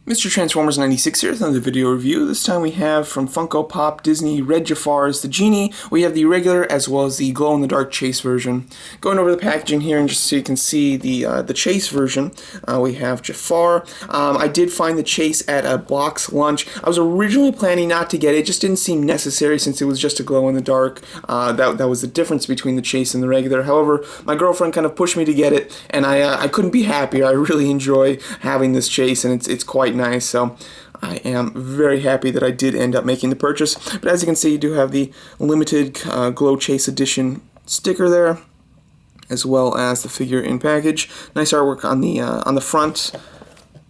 Mr. Transformers 96 here with another video review. This time we have from Funko Pop Disney Red Jafar's the Genie. We have the regular as well as the glow-in-the-dark Chase version. Going over the packaging here and just so you can see the Chase version, we have Jafar. I did find the Chase at a box lunch. I was originally planning not to get it. It just didn't seem necessary since it was just a glow-in-the-dark. That was the difference between the Chase and the regular. However, my girlfriend kind of pushed me to get it, and I couldn't be happier. I really enjoy having this Chase, and it's quite nice, so I am very happy that I did end up making the purchase. But as you can see, you do have the limited Glow Chase Edition sticker there, as well as the figure in package. Nice artwork on the front.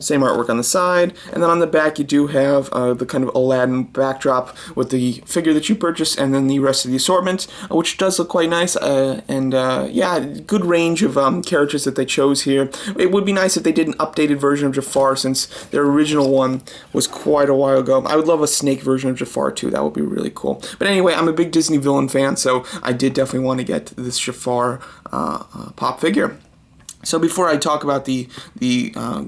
Same artwork on the side, and then on the back you do have the kind of Aladdin backdrop with the figure that you purchased, and then the rest of the assortment, which does look quite nice, yeah, good range of characters that they chose here. It would be nice if they did an updated version of Jafar, since their original one was quite a while ago. I would love a snake version of Jafar too, that would be really cool. But anyway, I'm a big Disney villain fan, so I did definitely want to get this Jafar pop figure. So before I talk about the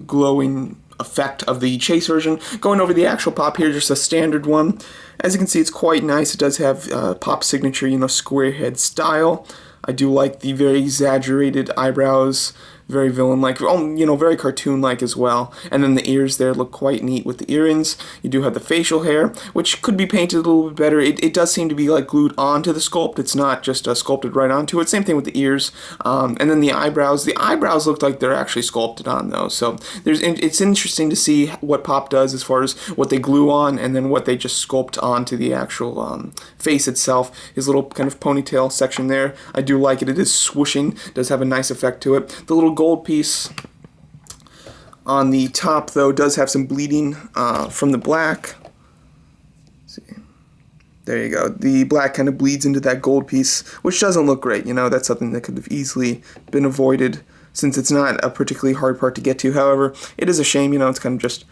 glowing effect of the Chase version, going over the actual pop here, just a standard one. As you can see, it's quite nice. It does have pop signature, square head style. I do like the very exaggerated eyebrows, very villain-like, very cartoon-like as well. And then the ears there look quite neat with the earrings. You do have the facial hair, which could be painted a little bit better. It does seem to be like glued onto the sculpt. It's not just sculpted right onto it. Same thing with the ears. And then the eyebrows. The eyebrows look like they're actually sculpted on, though. So it's interesting to see what Pop does as far as what they glue on and then what they just sculpt onto the actual face itself. His little kind of ponytail section there. I do like it. It is swooshing. Does have a nice effect to it. The little gold piece on the top, though, does have some bleeding from the black. Let's see. There you go. The black kind of bleeds into that gold piece, which doesn't look great. That's something that could have easily been avoided since it's not a particularly hard part to get to. However, it is a shame. It's kind of just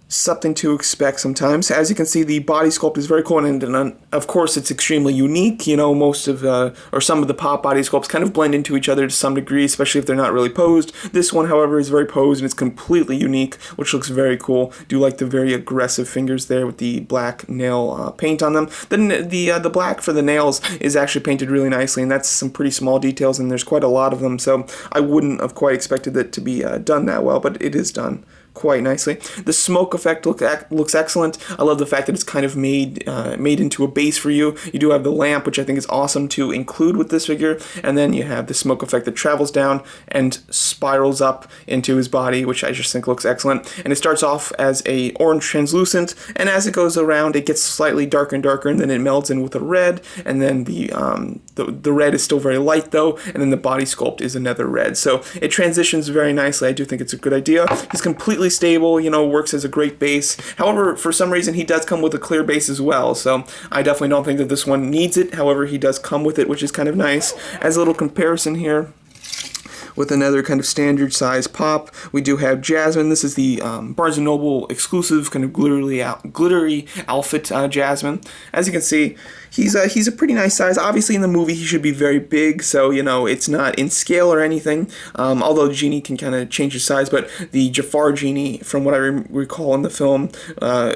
something to expect sometimes. As you can see, the body sculpt is very cool, and of course it's extremely unique. Most of or some of the Pop body sculpts kind of blend into each other to some degree, especially if they're not really posed. This one, however, is very posed, and it's completely unique, which looks very cool. Do like the very aggressive fingers there with the black nail paint on them. Then the black for the nails is actually painted really nicely, and that's some pretty small details, and there's quite a lot of them, so I wouldn't have quite expected it to be done that well, but it is done quite nicely. The smoke effect looks excellent. I love the fact that it's kind of made into a base for you. You do have the lamp, which I think is awesome to include with this figure, and then you have the smoke effect that travels down and spirals up into his body, which I just think looks excellent. And it starts off as a orange translucent, and as it goes around, it gets slightly darker and darker, and then it melds in with a red, and then the red is still very light though, and then the body sculpt is another red. So it transitions very nicely. I do think it's a good idea. He's completely stable, works as a great base. However, for some reason he does come with a clear base as well, so I definitely don't think that this one needs it. However, he does come with it, which is kind of nice. As a little comparison here, with another kind of standard size Pop, we do have Jasmine. This is the Barnes & Noble exclusive kind of glittery outfit Jasmine. As you can see, he's a pretty nice size. Obviously in the movie he should be very big, so it's not in scale or anything, although Genie can kind of change his size, but the Jafar Genie, from what I recall in the film,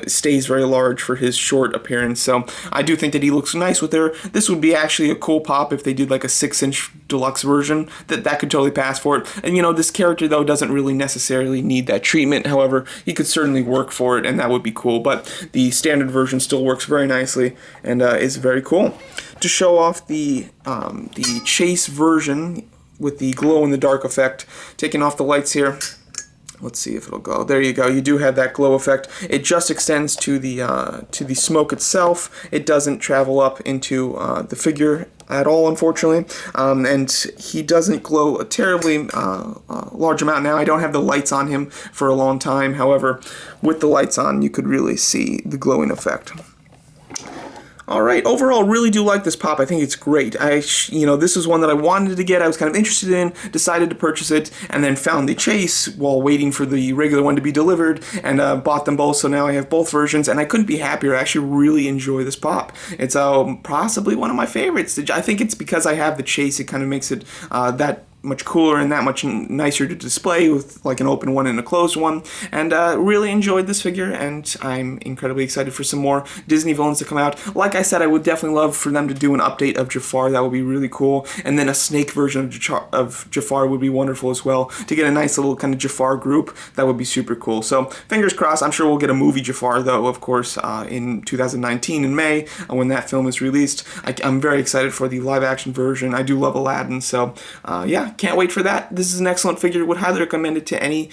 stays very large for his short appearance, so I do think that he looks nice with her. This would be actually a cool Pop if they did like a 6-inch deluxe version. That could totally pass for it. And this character though doesn't really necessarily need that treatment. However, he could certainly work for it, and that would be cool. But the standard version still works very nicely and is very cool. To show off the Chase version with the glow-in-the-dark effect, taking off the lights here. Let's see if it'll go. There you go. You do have that glow effect. It just extends to the smoke itself. It doesn't travel up into the figure at all, unfortunately. And he doesn't glow a terribly large amount now. I don't have the lights on him for a long time. However, with the lights on, you could really see the glowing effect. Alright, overall, really do like this Pop. I think it's great. This is one that I wanted to get. I was kind of interested in, decided to purchase it, and then found the Chase while waiting for the regular one to be delivered, and bought them both, so now I have both versions, and I couldn't be happier. I actually really enjoy this Pop. It's possibly one of my favorites. I think it's because I have the Chase, it kind of makes it that much cooler and that much nicer to display with like an open one and a closed one. And really enjoyed this figure, and I'm incredibly excited for some more Disney villains to come out. Like I said, I would definitely love for them to do an update of Jafar. That would be really cool. And then a snake version of Jafar would be wonderful as well. To get a nice little kind of Jafar group, that would be super cool. So fingers crossed. I'm sure we'll get a movie Jafar, though, of course, in 2019 in May when that film is released. I'm very excited for the live action version. I do love Aladdin, so yeah, can't wait for that. This is an excellent figure. Would highly recommend it to any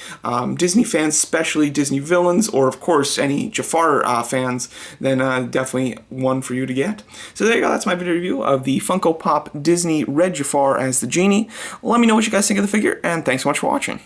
Disney fans, especially Disney villains, or of course any Jafar fans. Then definitely one for you to get. So there you go. That's my video review of the Funko Pop Disney Red Jafar as the Genie. Let me know what you guys think of the figure, and thanks so much for watching.